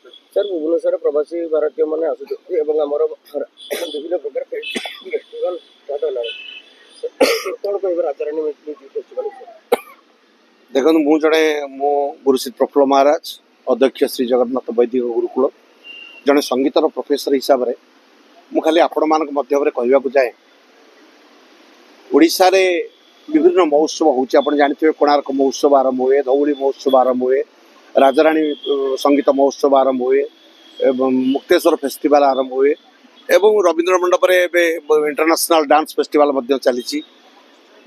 Sir Bhubaneswar प्रवासी भारतीय मैंने आसुच्च विभिन्न प्रकार फेस्टिवल कौन कह राजाराणी फेस्टिवल देखो मु जड़े मो गुरुश्री प्रफुल्ल महाराज अध्यक्ष श्री जगन्नाथ वैदिक गुरुकुल जड़े संगीतर प्रोफेसर हिसाब से मु खाली आपण मान मध्य कहवाक जाए ओडिशा रे विभिन्न महोत्सव होची आपण जानते कोणार्क महोत्सव आरंभ हुए, धौली महोत्सव आरंभ हुए, राजाराणी संगीत महोत्सव आरंभ हुए एवं मुक्तेश्वर फेस्टिवल आरंभ हुए एवं रवींद्र मंडप इंटरनेशनल डांस फेस्टिवल चली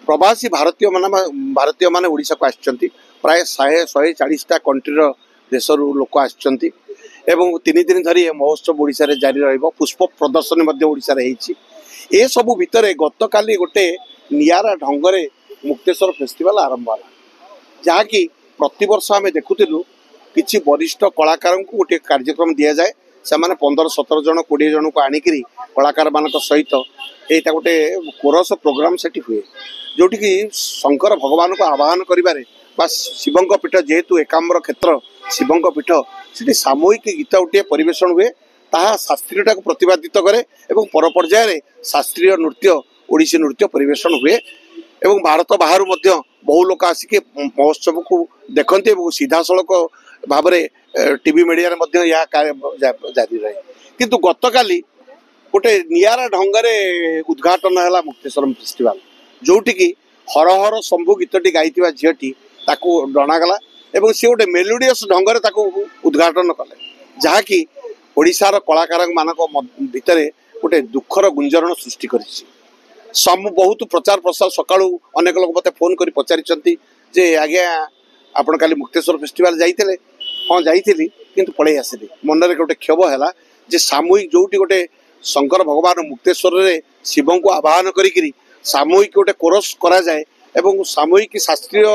प्रवासी भारतीय माने ओडिशा को आछंती प्राय 140टा कंट्रीर देशर लोक आछंती एवं 3 दिन धरी महोत्सव ओडिशा रे जारी रहइबो। पुष्प प्रदर्शनी मध्य ओडिशा रे हेछि। ए सब भितर गतकाली गोटे नियारा ढंगरे मुक्तेश्वर फेस्टिवल आरंभ होला जहाँकि प्रतिवर्ष आम देखुलु किसी वरिष्ठ कलाकार को गोटे कार्यक्रम दि जाए से 15-17 जन 20 जन को आणिक कलाकार मान सहित यहाँ गोटे कोरस प्रोग्राम से हुए जोटि कि शंकर भगवान को आह्वान करें शिवंक पीठ जेहेतु एकाम्र क्षेत्र शिवंक पीठ से सामूहिक गीत गोटे परिवेशन हुए ताहा शास्त्रीयता को प्रतिपादित करे एवं पर पर्यायर शास्त्रीय नृत्य ओडिसी नृत्य परिवेशन हुए एवं भारत बाहर बहु लोक आसिक महोत्सव को देखते सीधा सड़क भाव टीवी मीडिया जारी रहे किंतु गतकाली गोटे नियारा ढंगरे उद्घाटन है मुक्तेश्वर फेस्टिवल जोटि कि हर हर शंभु गीतटी गाई झीटी जनागला एवं सी गोटे मेलोडियस ढंगरे उद्घाटन कले जहाँकि ओडिशार कलाकार भितर गोटे दुखर गुंजरण सृष्टि करिछि। बहुत प्रचार प्रसार सकाळू अनेक लोग मत फोन कर पचारि जे आज्ञा आपण काली मुक्तेश्वर फेस्टिवल जाइए हाँ जाइली किंतु पलि आसिली मन में गोटे क्षोभ है जे सामूहिक जोटी गोटे शंकर भगवान मुक्तेश्वर रे शिव को आह्वान करी सामूहिक गोटे कोरस करा जाए एवं सामूहिक शास्त्रीय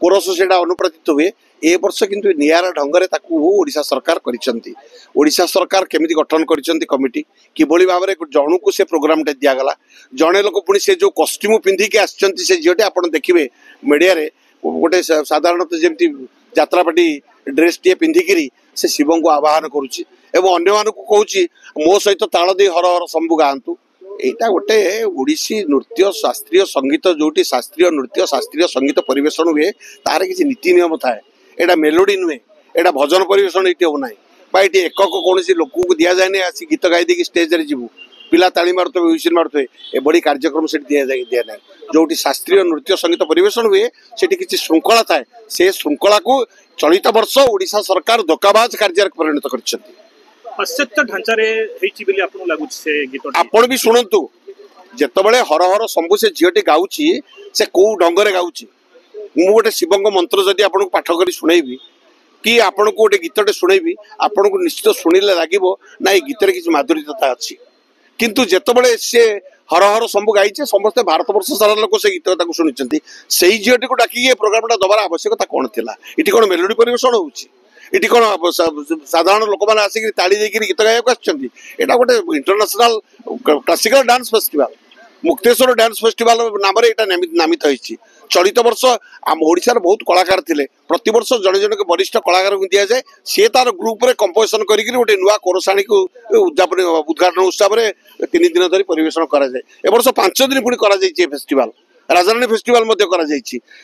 कोरस से अनुप्रादित हुए ए वर्ष किंतु नियारा ढंगरे ओडिशा सरकार करिसेंती। ओडिशा सरकार केमिति गठन करिसेंती कमिटी किभली भाव में जणु को से प्रोग्राम टे दियागला जड़े लोक पुणी से जो कॉस्ट्यूम पिंधिकी आछंती से झीटे आप देखिए मीडिया रे गोटे साधारणतः जमी यात्रापाटी ड्रेस टे पिंधिकी से शिव को आह्वान करुच्ची एवं अन्य मान को कहूँ मो सहित ताल दे हर हर शंभु गाँतु यहाँ गोटे ओडिसी नृत्य शास्त्रीय संगीत जोटी शास्त्रीय नृत्य शास्त्रीय संगीत परिवेशन हुए तार किसी नीति नियम थाए एटा मेलोडी नुहे एटा भजन परिवेशन ये होना ये एकक कौन लोक को दि जाए आसी गीत गाई दी स्टेज रे जीवु पिला ताली मारुवे हुइसिल मारुवे ए बड़ी कार्यक्रम से दिया ना जोटी शास्त्रीय नृत्य संगीत परिवेशन हुए से किसी श्रृंखला थाए से श्रृंखला को चलित वर्ष ओडिशा सरकार धोखाबाज कार्य परिणत कर पाश्चात्य ढांचारे आपण भी शुणु जिते हर हर शंभु से झीटी गाँची से कौ ढंगरे गाँची मु गोटे शिव मंत्र जदि आपको पाठ कर शुणेबी कि आपण को गोटे गीतटे शुणेबी आपण को निश्चित शुणिले लगे ना ये गीत किसी माधुर्यता अच्छी किंतु जिते सी हर हर शंभु गाइचे समस्ते भारत वर्ष सारा लोक से गीत शुणी से झीटी को डाक प्रोग्राम दबार आवश्यकता कौन थी ये कौन मेलोडी परिवेशन होची इटी कौन साधारण लोक मैंने आसिक ताली देकर गीत गायक आसटा गोटे international classical dance festival Mukteshwar dance festival नाम नामित होती चलित वर्ष आम ओडिशार बहुत कलाकार थे प्रति वर्ष जड़े जन के वरिष्ठ कलाकार को दि जाए सी तार ग्रुप रे कंपोजिशन करके गोटे नुआ कोरसाणी को उद्यापन उद्घाटन उत्सव में 3 दिन धरी परिवेशन कराए ए वर्ष 5 दिन पुणी फेस्टिवल राजाराणी फेस्टिवल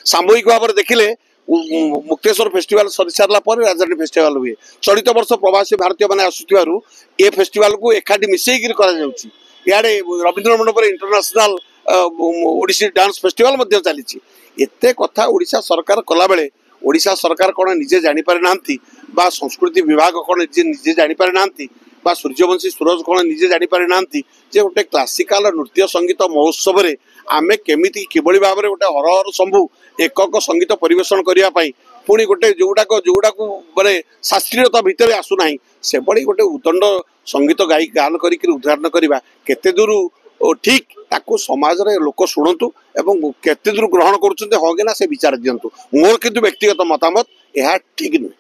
सामूहिक भाव में देखिले मुक्तेश्वर फेस्टिवल सरी सारा राजाराणी फेस्टिवल हुए चलित वर्ष प्रवासी भारतीय मैंने आसुवर ए फेस्टिवल को एकाठी मिसेक इे रवींद्र मंडप इंटरनेशनल ओडिसी डांस फेस्टिवल चली एते कथा ओडिशा सरकार कला बेले ओडिशा सरकार कौन निजे जानीपारे ना संस्कृति विभाग कौन निजे जानीपारे ना सूर्यवंशी सूरज कौन निजे जानीपारे ना जे गोटे क्लासिकल नृत्य संगीत महोत्सव रे आमे केमिति किभली भाव में गोटे हर हर शंभु एकक संगीत परिवेशन करने पुणी गोटे जोड़ा माने शास्त्रीयता भितर आसुना से बड़ी गोटे उदंड संगीत गाई गान करके उद्घाटन करवा केते दूर ठीक ताकू समाज रे लोक शुणु एवं केते दूर ग्रहण करुँचे हाँ कि ना से विचार दिंतु मोर किंतु व्यक्तिगत मतामत यह ठीक नुहे।